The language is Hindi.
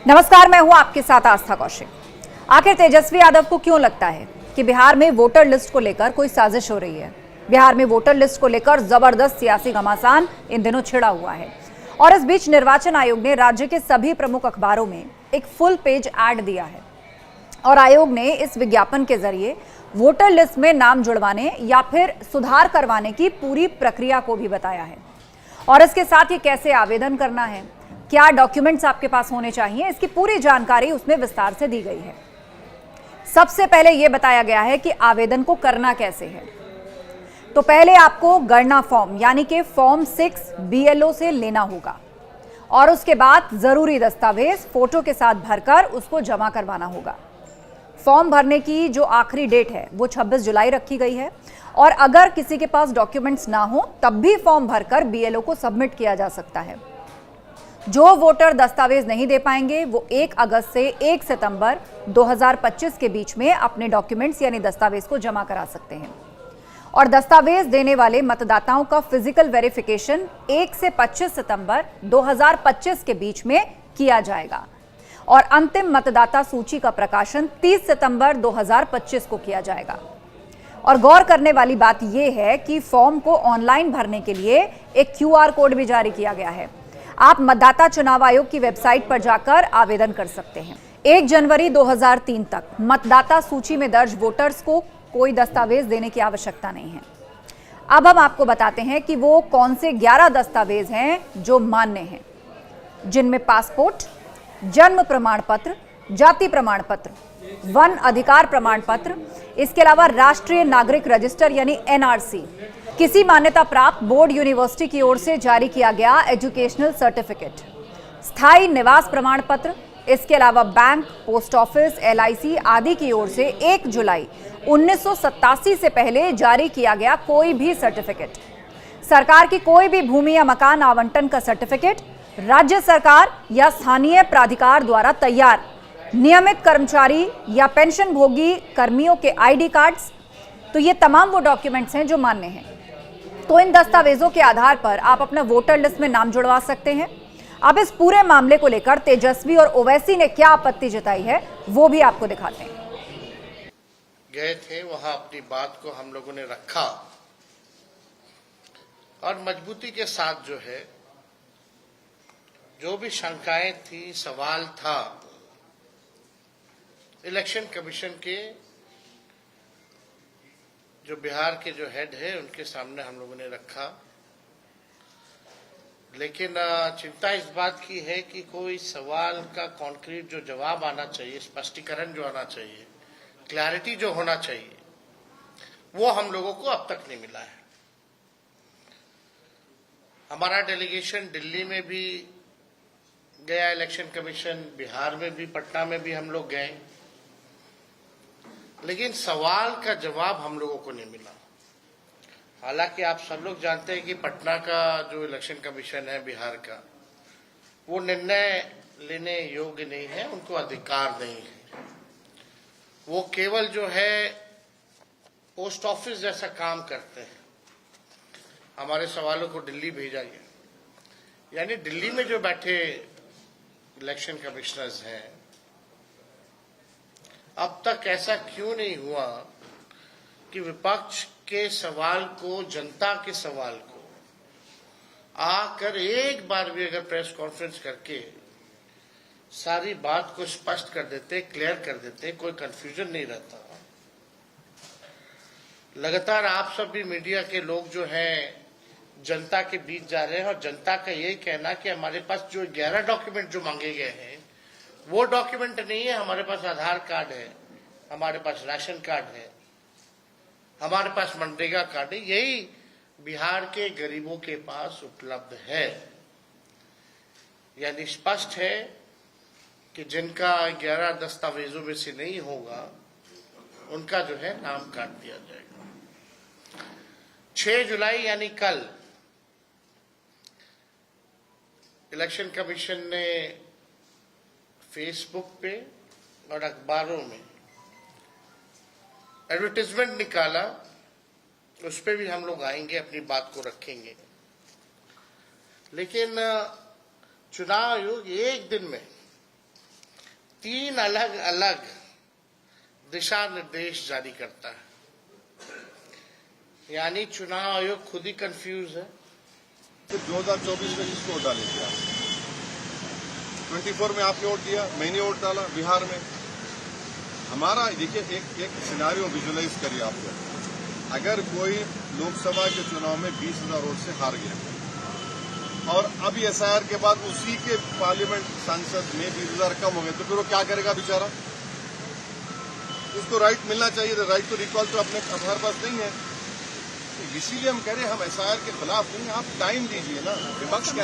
नमस्कार, मैं हूं आपके साथ आस्था कौशिक। आखिर तेजस्वी यादव को क्यों लगता है कि बिहार में वोटर लिस्ट को लेकर कोई साजिश हो रही है? बिहार में वोटर लिस्ट को लेकर जबरदस्त सियासी घमासान इन दिनों छिड़ा हुआ है और इस बीच निर्वाचन आयोग ने राज्य के सभी प्रमुख अखबारों में एक फुल पेज ऐड दिया है और आयोग ने इस विज्ञापन के जरिए वोटर लिस्ट में नाम जुड़वाने या फिर सुधार करवाने की पूरी प्रक्रिया को भी बताया है और इसके साथ ही कैसे आवेदन करना है, क्या डॉक्यूमेंट्स आपके पास होने चाहिए, इसकी पूरी जानकारी उसमें विस्तार से दी गई है। सबसे पहले यह बताया गया है कि आवेदन को करना कैसे है। तो पहले आपको गणना फॉर्म यानी कि फॉर्म 6 BLO से लेना होगा और उसके बाद जरूरी दस्तावेज फोटो के साथ भरकर उसको जमा करवाना होगा। फॉर्म भरने की जो आखिरी डेट है वो 26 जुलाई रखी गई है और अगर किसी के पास डॉक्यूमेंट्स ना हो तब भी फॉर्म भरकर BLO को सबमिट किया जा सकता है। जो वोटर दस्तावेज नहीं दे पाएंगे वो 1 अगस्त से 1 सितंबर 2025 के बीच में अपने डॉक्यूमेंट्स यानी दस्तावेज को जमा करा सकते हैं और दस्तावेज देने वाले मतदाताओं का फिजिकल वेरिफिकेशन 1 से 25 सितंबर 2025 के बीच में किया जाएगा और अंतिम मतदाता सूची का प्रकाशन 30 सितंबर 2025 को किया जाएगा। और गौर करने वाली बात यह है कि फॉर्म को ऑनलाइन भरने के लिए एक QR कोड भी जारी किया गया है। आप मतदाता चुनाव आयोग की वेबसाइट पर जाकर आवेदन कर सकते हैं। 1 जनवरी 2003 तक मतदाता सूची में दर्ज वोटर्स को कोई दस्तावेज देने की आवश्यकता नहीं है। अब हम आपको बताते हैं कि वो कौन से 11 दस्तावेज हैं जो मान्य हैं, जिनमें पासपोर्ट, जन्म प्रमाण पत्र, जाति प्रमाण पत्र, वन अधिकार प्रमाण पत्र, इसके अलावा राष्ट्रीय नागरिक रजिस्टर यानी NRC, किसी मान्यता प्राप्त बोर्ड यूनिवर्सिटी की ओर से जारी किया गया एजुकेशनल सर्टिफिकेट, स्थायी निवास प्रमाण पत्र, इसके अलावा बैंक, पोस्ट ऑफिस, LIC आदि की ओर से 1 जुलाई 1987 से पहले जारी किया गया कोई भी सर्टिफिकेट, सरकार की कोई भी भूमि या मकान आवंटन का सर्टिफिकेट, राज्य सरकार या स्थानीय प्राधिकार द्वारा तैयार नियमित कर्मचारी या पेंशन भोगी कर्मियों के ID कार्ड्स। तो ये तमाम वो डॉक्यूमेंट्स हैं जो मान्य हैं। तो इन दस्तावेजों के आधार पर आप अपना वोटर लिस्ट में नाम जुड़वा सकते हैं। अब इस पूरे मामले को लेकर तेजस्वी और ओवैसी ने क्या आपत्ति जताई है वो भी आपको दिखाते हैं। गए थे वहां अपनी बात को हम लोगों ने रखा और मजबूती के साथ जो भी शंकाएं थी, सवाल था, इलेक्शन कमीशन के जो बिहार के जो हेड है उनके सामने हम लोगों ने रखा। लेकिन चिंता इस बात की है कि कोई सवाल का कॉन्क्रीट जो जवाब आना चाहिए, स्पष्टीकरण जो आना चाहिए, क्लैरिटी जो होना चाहिए, वो हम लोगों को अब तक नहीं मिला है। हमारा डेलीगेशन दिल्ली में भी गया, इलेक्शन कमीशन, बिहार में भी, पटना में भी हम लोग गए, लेकिन सवाल का जवाब हम लोगों को नहीं मिला। हालांकि आप सब लोग जानते हैं कि पटना का जो इलेक्शन कमीशन है बिहार का, वो निर्णय लेने योग्य नहीं है, उनको अधिकार नहीं है। वो केवल पोस्ट ऑफिस जैसा काम करते हैं। हमारे सवालों को दिल्ली भेजा गया, यानी दिल्ली में जो बैठे इलेक्शन कमिश्नर्स हैं, अब तक ऐसा क्यों नहीं हुआ कि विपक्ष के सवाल को, जनता के सवाल को आकर एक बार भी अगर प्रेस कॉन्फ्रेंस करके सारी बात को स्पष्ट कर देते, क्लियर कर देते, कोई कंफ्यूजन नहीं रहता। लगातार आप सब भी मीडिया के लोग जो हैं जनता के बीच जा रहे हैं और जनता का ये कहना कि हमारे पास जो 11 डॉक्यूमेंट जो मांगे गए हैं वो डॉक्यूमेंट नहीं है। हमारे पास आधार कार्ड है, हमारे पास राशन कार्ड है, हमारे पास मनरेगा कार्ड है, यही बिहार के गरीबों के पास उपलब्ध है। यानी स्पष्ट है कि जिनका 11 दस्तावेजों में से नहीं होगा उनका नाम काट दिया जाएगा। 6 जुलाई यानी कल इलेक्शन कमीशन ने फेसबुक पे और अखबारों में एडवर्टाइजमेंट निकाला, उस पर भी हम लोग आएंगे, अपनी बात को रखेंगे। लेकिन चुनाव आयोग एक दिन में 3 अलग अलग दिशा निर्देश जारी करता है। यानी चुनाव आयोग खुद ही कंफ्यूज है। 2024 में किसको वोट डालेंगे आप? 24 में आपने वोट दिया, मैंने वोट डाला बिहार में। हमारा देखिए एक सिनारियो विजुलाइज करिए आप लोग। अगर कोई लोकसभा के चुनाव में 20,000 वोट से हार गया और अब SIR के बाद उसी के पार्लियामेंट सांसद में 20,000 कम हो गए, तो फिर वो क्या करेगा बेचारा? उसको राइट मिलना चाहिए। राइट टू रिकॉल तो अपने हमारे पास नहीं है। इसीलिए हम कह रहे हैं हम SIR के खिलाफ नहीं, आप टाइम दीजिए ना। विपक्ष